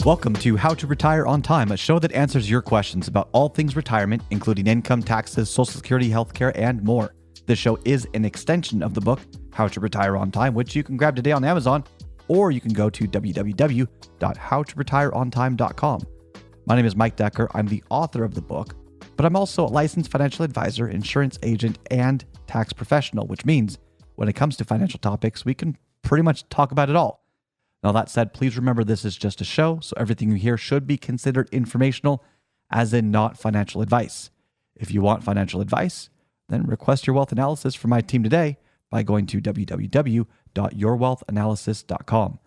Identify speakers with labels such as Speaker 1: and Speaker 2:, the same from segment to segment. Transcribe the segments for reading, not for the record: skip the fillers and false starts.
Speaker 1: Welcome to How to Retire on Time, a show that answers your questions about all things retirement, including income, taxes, Social Security, healthcare, and more. This show is an extension of the book, How to Retire on Time, which you can grab today on Amazon, or you can go to www.howtoretireontime.com. My name is Mike Decker. I'm the author of the book, but I'm also a licensed financial advisor, insurance agent, and tax professional, which means when it comes to financial topics, we can pretty much talk about it all. Now, that said, please remember this is just a show, so everything you hear should be considered informational, as in not financial advice. If you want financial advice, then request your wealth analysis from my team today by going to www.yourwealthanalysis.com.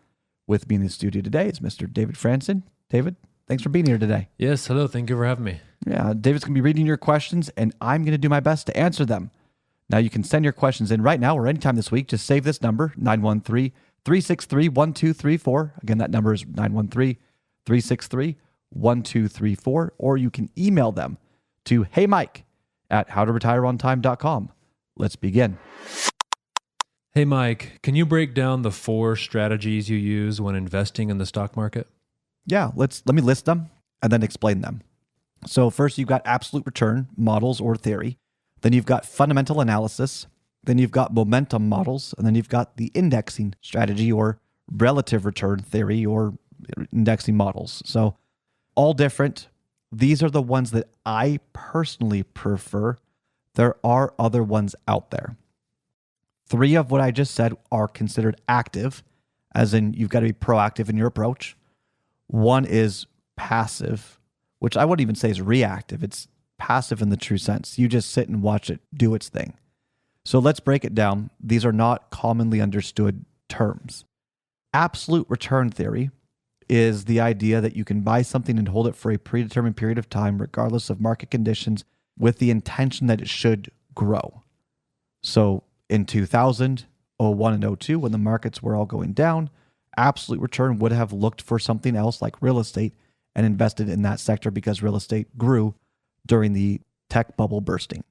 Speaker 1: With me in the studio today is Mr. David Franson. David, thanks for being here today.
Speaker 2: Yes, hello. Thank you for having me.
Speaker 1: Yeah, David's going to be reading your questions, and I'm going to do my best to answer them. Now, you can send your questions in right now or anytime this week. Just save this number, 913-363-1234. Again, that number is 913-363-1234. Or you can email them to heymike@howtoretireontime.com. Let's begin.
Speaker 2: Hey, Mike, can you break down the 4 strategies you use when investing in the stock market?
Speaker 1: Yeah, let me list them and then explain them. So first, you've got absolute return models or theory. Then you've got fundamental analysis. Then you've got momentum models. And then you've got the indexing strategy or relative return theory or indexing models. So all different. These are the ones that I personally prefer. There are other ones out there. 3 of what I just said are considered active, as in you've got to be proactive in your approach. 1 is passive, which I wouldn't even say is reactive. It's passive in the true sense. You just sit and watch it do its thing. So let's break it down. These are not commonly understood terms. Absolute return theory is the idea that you can buy something and hold it for a predetermined period of time, regardless of market conditions, with the intention that it should grow. So in 2000, 01, and 02, when the markets were all going down, absolute return would have looked for something else like real estate and invested in that sector because real estate grew during the tech bubble bursting.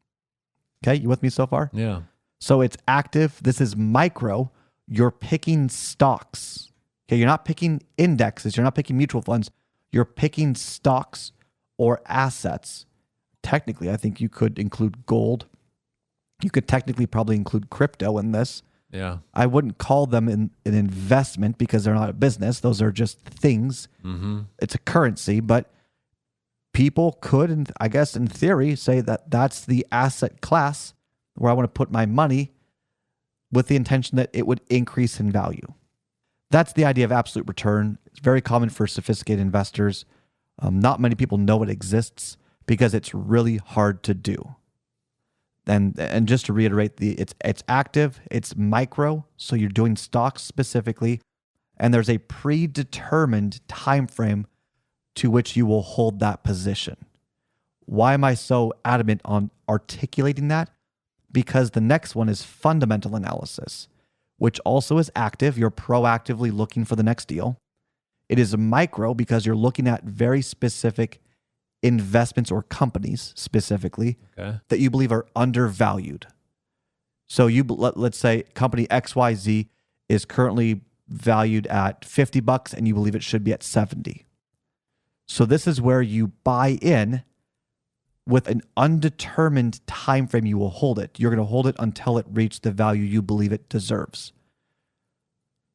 Speaker 1: Okay, you with me so far?
Speaker 2: Yeah.
Speaker 1: So it's active. This is micro. You're picking stocks. Okay, you're not picking indexes. You're not picking mutual funds. You're picking stocks or assets. Technically, I think you could include gold. You could technically probably include crypto in this.
Speaker 2: Yeah.
Speaker 1: I wouldn't call them an investment because they're not a business. Those are just things.
Speaker 2: Mm-hmm.
Speaker 1: It's a currency, but people could, and I guess in theory, say that that's the asset class where I want to put my money with the intention that it would increase in value. That's the idea of absolute return. It's very common for sophisticated investors. Not many people know it exists because it's really hard to do. And just to reiterate, it's active, it's micro, so you're doing stocks specifically, and there's a predetermined time frame to which you will hold that position. Why am I so adamant on articulating that? Because the next one is fundamental analysis, which also is active. You're proactively looking for the next deal. It is micro because you're looking at very specific investments or companies specifically that you believe are undervalued. So let's say company XYZ is currently valued at $50 and you believe it should be at 70. So this is where you buy in with an undetermined time frame you will hold it. You're going to hold it until it reaches the value you believe it deserves.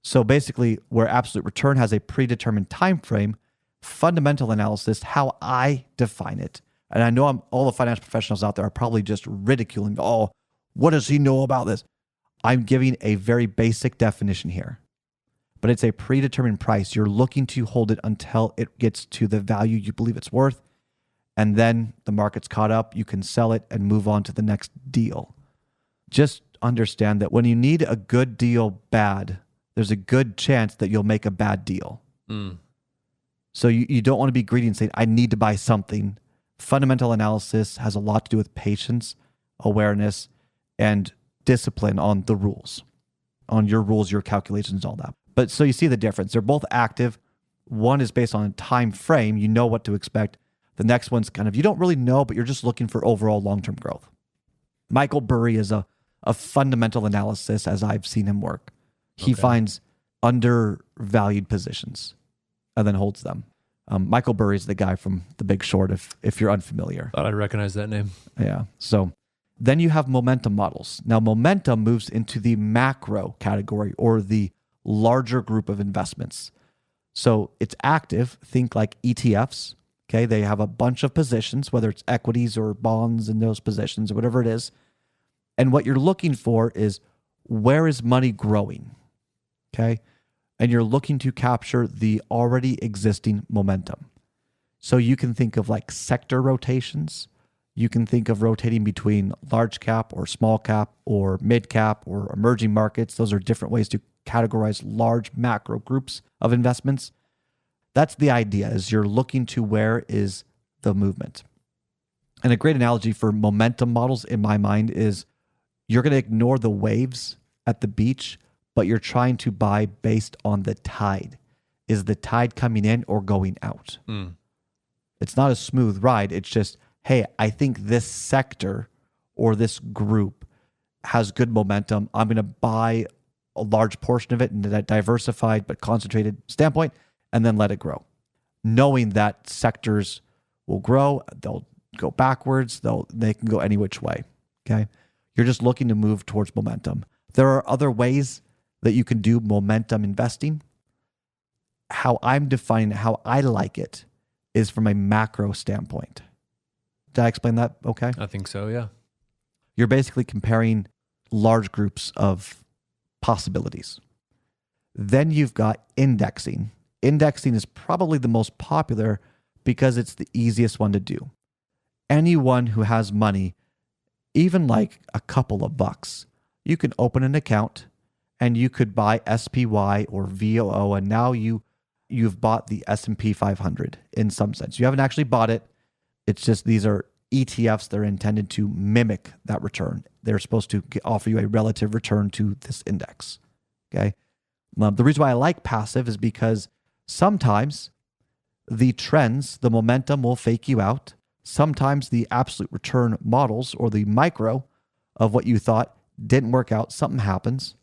Speaker 1: So basically, where absolute return has a predetermined time frame, fundamental analysis, how I define it, and I know all the financial professionals out there are probably just ridiculing, oh, what does he know about this? I'm giving a very basic definition here. But it's a predetermined price. You're looking to hold it until it gets to the value you believe it's worth. And then the market's caught up. You can sell it and move on to the next deal. Just understand that when you need a good deal bad, there's a good chance that you'll make a bad deal. So you don't want to be greedy and say, I need to buy something. Fundamental analysis has a lot to do with patience, awareness, and discipline on the rules, on your rules, your calculations, all that. But so you see the difference. They're both active. One is based on a time frame. You know what to expect. The next one's kind of, you don't really know, but you're just looking for overall long-term growth. Michael Burry is a fundamental analysis as I've seen him work. He finds undervalued positions and then holds them. Michael Burry is the guy from The Big Short, if you're unfamiliar.
Speaker 2: Thought I'd recognize that name.
Speaker 1: Yeah. So then you have momentum models. Now, momentum moves into the macro category or the larger group of investments. So it's active. Think like ETFs. Okay. They have a bunch of positions, whether it's equities or bonds in those positions or whatever it is. And what you're looking for is, where is money growing? Okay. And you're looking to capture the already existing momentum. So you can think of like sector rotations. You can think of rotating between large cap or small cap or mid cap or emerging markets. Those are different ways to categorize large macro groups of investments. That's the idea, is you're looking to where is the movement. And a great analogy for momentum models in my mind is, you're going to ignore the waves at the beach, but you're trying to buy based on the tide. Is the tide coming in or going out? It's not a smooth ride. It's just, hey, I think this sector or this group has good momentum. I'm going to buy a large portion of it in a diversified but concentrated standpoint and then let it grow. Knowing that sectors will grow, they'll go backwards, they can go any which way, okay? You're just looking to move towards momentum. There are other ways that you can do momentum investing. How I'm defining it, how I like it, is from a macro standpoint. Did I explain that okay?
Speaker 2: I think so, yeah.
Speaker 1: You're basically comparing large groups of possibilities. Then you've got indexing. Indexing is probably the most popular because it's the easiest one to do. Anyone who has money, even like a couple of bucks, you can open an account and you could buy SPY or VOO, and now you've bought the S&P 500 in some sense. You haven't actually bought it. It's just these are ETFs that are intended to mimic that return. They're supposed to offer you a relative return to this index. Okay. The reason why I like passive is because sometimes the trends, the momentum will fake you out. Sometimes the absolute return models or the micro of what you thought didn't work out. Something happens.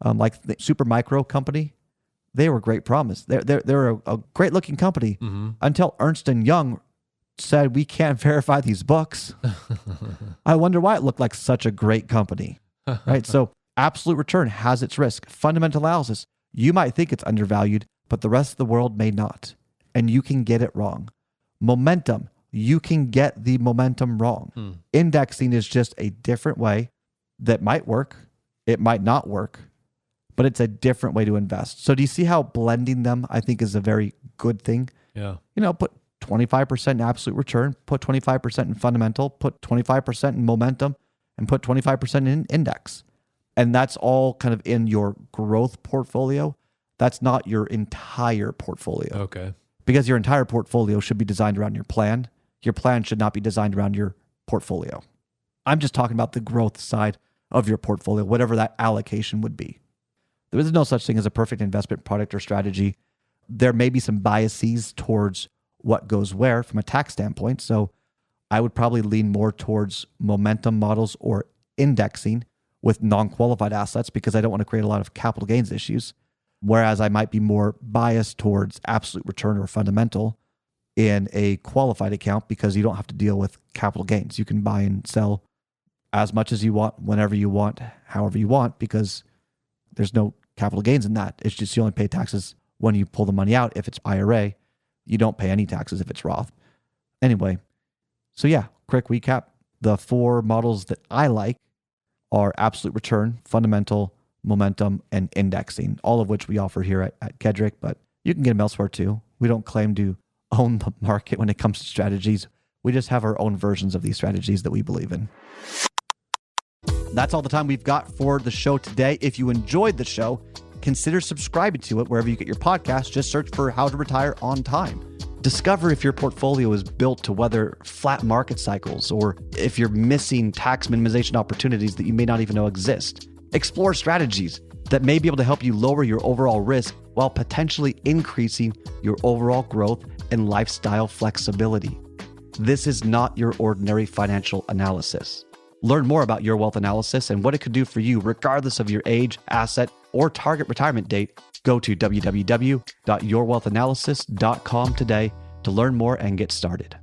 Speaker 1: Like the Super Micro company, they were great promise. They're a great looking company until Ernst & Young said, we can't verify these books. I wonder why it looked like such a great company, right? So absolute return has its risk. Fundamental analysis, you might think it's undervalued, but the rest of the world may not, and you can get it wrong. Momentum, you can get the momentum wrong. Indexing is just a different way that might work. It might not work, but it's a different way to invest. So do you see how blending them, I think, is a very good thing?
Speaker 2: Yeah.
Speaker 1: Put 25% in absolute return, put 25% in fundamental, put 25% in momentum, and put 25% in index. And that's all kind of in your growth portfolio. That's not your entire portfolio.
Speaker 2: Okay.
Speaker 1: Because your entire portfolio should be designed around your plan. Your plan should not be designed around your portfolio. I'm just talking about the growth side of your portfolio, whatever that allocation would be. There is no such thing as a perfect investment product or strategy. There may be some biases towards what goes where from a tax standpoint. So I would probably lean more towards momentum models or indexing with non-qualified assets because I don't want to create a lot of capital gains issues. Whereas I might be more biased towards absolute return or fundamental in a qualified account because you don't have to deal with capital gains. You can buy and sell as much as you want, whenever you want, however you want, because there's no capital gains in that. It's just you only pay taxes when you pull the money out. If it's IRA, you don't pay any taxes if it's Roth. Anyway, so yeah, quick recap. The 4 models that I like are absolute return, fundamental, momentum, and indexing, all of which we offer here at Kedrick, but you can get them elsewhere too. We don't claim to own the market when it comes to strategies. We just have our own versions of these strategies that we believe in. That's all the time we've got for the show today. If you enjoyed the show, consider subscribing to it wherever you get your podcasts. Just search for How to Retire on Time. Discover if your portfolio is built to weather flat market cycles or if you're missing tax minimization opportunities that you may not even know exist. Explore strategies that may be able to help you lower your overall risk while potentially increasing your overall growth and lifestyle flexibility. This is not your ordinary financial analysis. Learn more about Your Wealth Analysis and what it could do for you regardless of your age, asset, or target retirement date. Go to www.yourwealthanalysis.com today to learn more and get started.